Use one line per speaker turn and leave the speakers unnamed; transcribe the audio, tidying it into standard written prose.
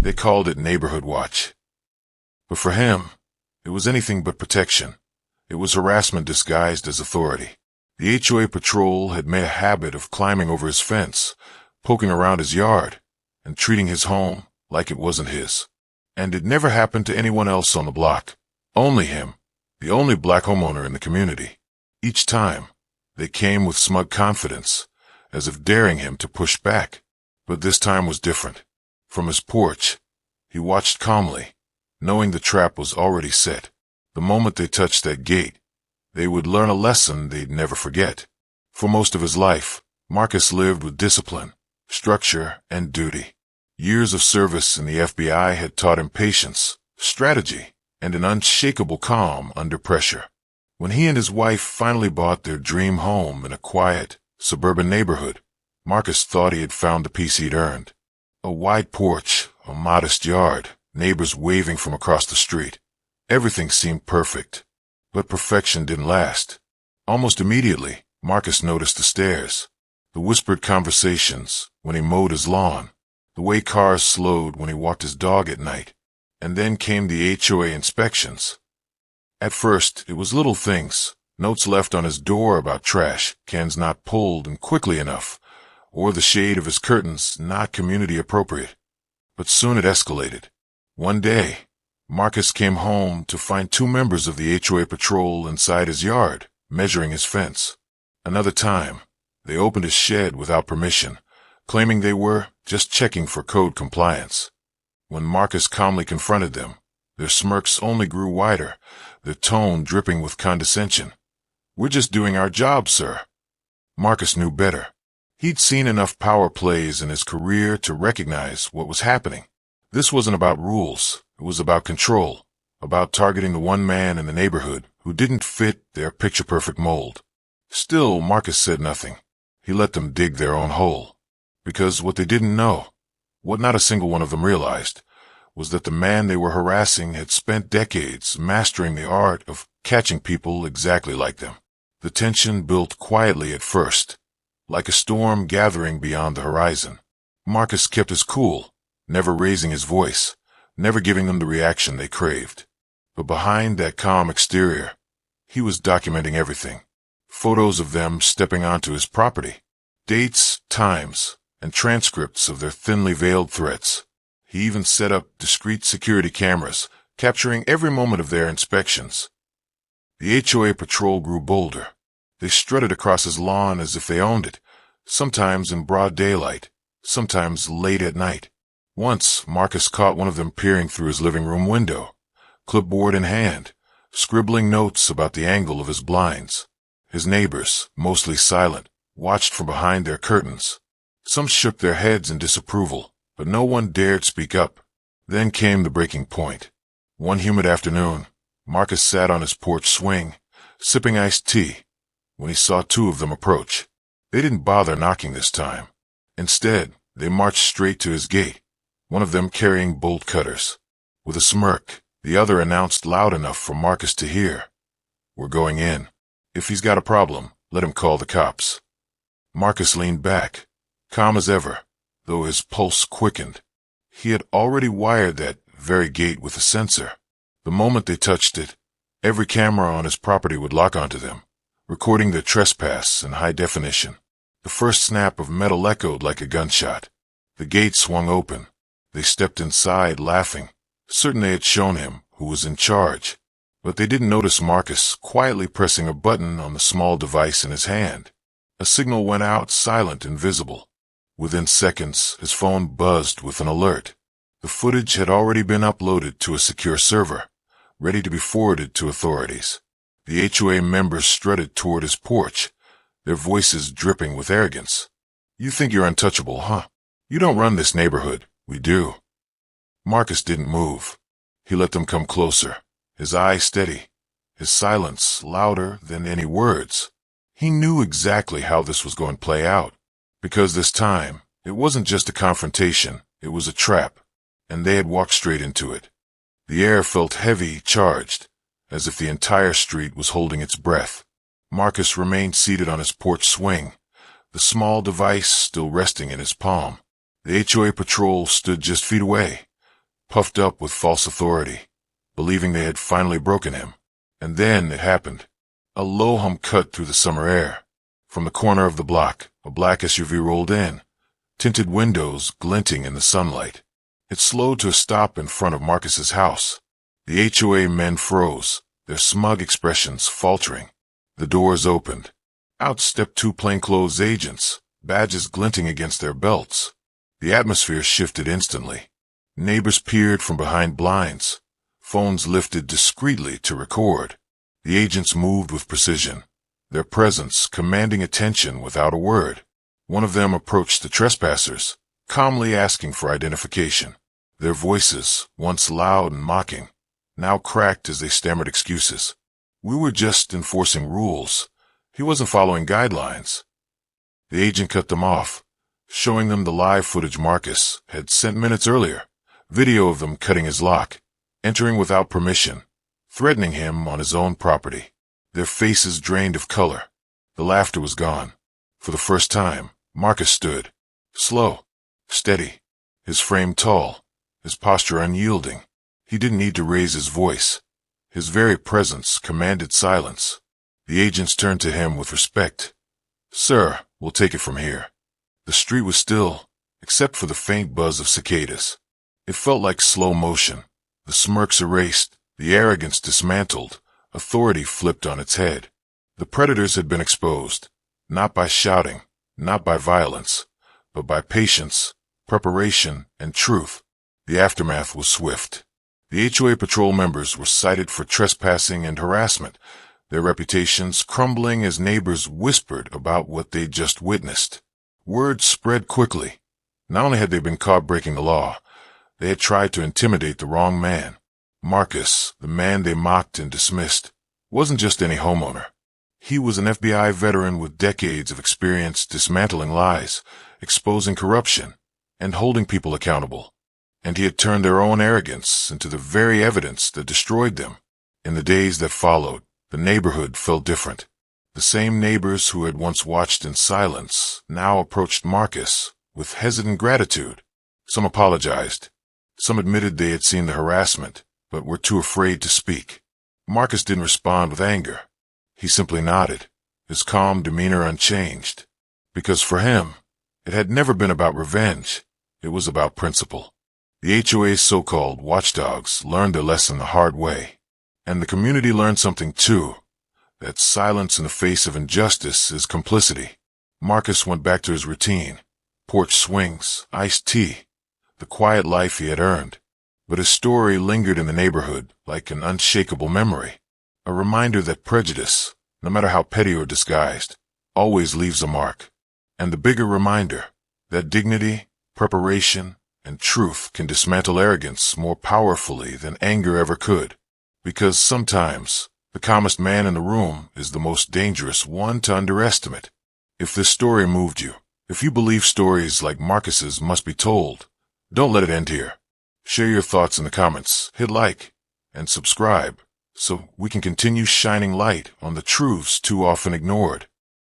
They called it neighborhood watch. But for him, it was anything but protection. It was harassment disguised as authority. The HOA patrol had made a habit of climbing over his fence, poking around his yard, and treating his home like it wasn't his. And it never happened to anyone else on the block. Only him, the only black homeowner in the community. Each time, they came with smug confidence, as if daring him to push back. But this time was different. From his porch, he watched calmly, knowing the trap was already set. The moment they touched that gate, they would learn a lesson they'd never forget. For most of his life, Marcus lived with discipline, structure, and duty. Years of service in the FBI had taught him patience, strategy, and an unshakable calm under pressure. When he and his wife finally bought their dream home in a quiet, suburban neighborhood, Marcus thought he had found the peace he'd earned. A wide porch, a modest yard, neighbors waving from across the street. Everything seemed perfect, but perfection didn't last. Almost immediately, Marcus noticed the stares, the whispered conversations when he mowed his lawn, the way cars slowed when he walked his dog at night, and then came the HOA inspections. At first, it was little things, notes left on his door about trash, cans not pulled and quickly enough, or the shade of his curtains not community appropriate. But soon it escalated. One day, Marcus came home to find two members of the HOA patrol inside his yard, measuring his fence. Another time, they opened his shed without permission, claiming they were just checking for code compliance. When Marcus calmly confronted them, their smirks only grew wider, their tone dripping with condescension. "We're just doing our job, sir." Marcus knew better. He'd seen enough power plays in his career to recognize what was happening. This wasn't about rules. It was about control, about targeting the one man in the neighborhood who didn't fit their picture-perfect mold. Still, Marcus said nothing. He let them dig their own hole. Because what they didn't know, what not a single one of them realized, was that the man they were harassing had spent decades mastering the art of catching people exactly like them. The tension built quietly at first, like a storm gathering beyond the horizon. Marcus kept his cool, never raising his voice, never giving them the reaction they craved. But behind that calm exterior, he was documenting everything. Photos of them stepping onto his property, dates, times, and transcripts of their thinly veiled threats. He even set up discreet security cameras, capturing every moment of their inspections. The HOA patrol grew bolder. They strutted across his lawn as if they owned it, sometimes in broad daylight, sometimes late at night. Once, Marcus caught one of them peering through his living room window, clipboard in hand, scribbling notes about the angle of his blinds. His neighbors, mostly silent, watched from behind their curtains. Some shook their heads in disapproval, but no one dared speak up. Then came the breaking point. One humid afternoon, Marcus sat on his porch swing, sipping iced tea, when he saw two of them approach. They didn't bother knocking this time. Instead, they marched straight to his gate, one of them carrying bolt cutters. With a smirk, the other announced loud enough for Marcus to hear, "We're going in. If he's got a problem, let him call the cops." Marcus leaned back, calm as ever, though his pulse quickened. He had already wired that very gate with a sensor. The moment they touched it, every camera on his property would lock onto them, recording their trespass in high definition. The first snap of metal echoed like a gunshot. The gate swung open. They stepped inside, laughing, certain they had shown him who was in charge. But they didn't notice Marcus quietly pressing a button on the small device in his hand. A signal went out, silent and visible. Within seconds, his phone buzzed with an alert. The footage had already been uploaded to a secure server, ready to be forwarded to authorities. The HOA members strutted toward his porch, their voices dripping with arrogance. "You think you're untouchable, huh? You don't run this neighborhood. We do." Marcus didn't move. He let them come closer, his eye steady, his silence louder than any words. He knew exactly how this was going to play out, because this time, it wasn't just a confrontation, it was a trap, and they had walked straight into it. The air felt heavy, charged, as if the entire street was holding its breath. Marcus remained seated on his porch swing, the small device still resting in his palm. The HOA patrol stood just feet away, puffed up with false authority, believing they had finally broken him. And then it happened. A low hum cut through the summer air. From the corner of the block, a black SUV rolled in, tinted windows glinting in the sunlight. It slowed to a stop in front of Marcus's house. The HOA men froze, their smug expressions faltering. The doors opened. Out stepped two plainclothes agents, badges glinting against their belts. The atmosphere shifted instantly. Neighbors peered from behind blinds, phones lifted discreetly to record. The agents moved with precision, their presence commanding attention without a word. One of them approached the trespassers, calmly asking for identification. Their voices, once loud and mocking, now cracked as they stammered excuses. "We were just enforcing rules. He wasn't following guidelines." The agent cut them off, showing them the live footage Marcus had sent minutes earlier, video of them cutting his lock, entering without permission, threatening him on his own property. Their faces drained of color. The laughter was gone. For the first time, Marcus stood, slow, steady, his frame tall, his posture unyielding. He didn't need to raise his voice. His very presence commanded silence. The agents turned to him with respect. "Sir, we'll take it from here." The street was still, except for the faint buzz of cicadas. It felt like slow motion. The smirks erased, the arrogance dismantled, authority flipped on its head. The predators had been exposed, not by shouting, not by violence, but by patience, preparation, and truth. The aftermath was swift. The HOA patrol members were cited for trespassing and harassment, their reputations crumbling as neighbors whispered about what they'd just witnessed. Word spread quickly. Not only had they been caught breaking the law, they had tried to intimidate the wrong man. Marcus, the man they mocked and dismissed, wasn't just any homeowner. He was an FBI veteran with decades of experience dismantling lies, exposing corruption, and holding people accountable. And he had turned their own arrogance into the very evidence that destroyed them. In the days that followed, the neighborhood felt different. The same neighbors who had once watched in silence now approached Marcus with hesitant gratitude. Some apologized. Some admitted they had seen the harassment, but were too afraid to speak. Marcus didn't respond with anger. He simply nodded, his calm demeanor unchanged. Because for him, it had never been about revenge. It was about principle. The HOA's so-called watchdogs learned their lesson the hard way. And the community learned something too, that silence in the face of injustice is complicity. Marcus went back to his routine, porch swings, iced tea, the quiet life he had earned. But his story lingered in the neighborhood like an unshakable memory, a reminder that prejudice, no matter how petty or disguised, always leaves a mark. And the bigger reminder that dignity, preparation, and truth can dismantle arrogance more powerfully than anger ever could. Because sometimes, the calmest man in the room is the most dangerous one to underestimate. If this story moved you, if you believe stories like Marcus's must be told, don't let it end here. Share your thoughts in the comments, hit like, and subscribe so we can continue shining light on the truths too often ignored.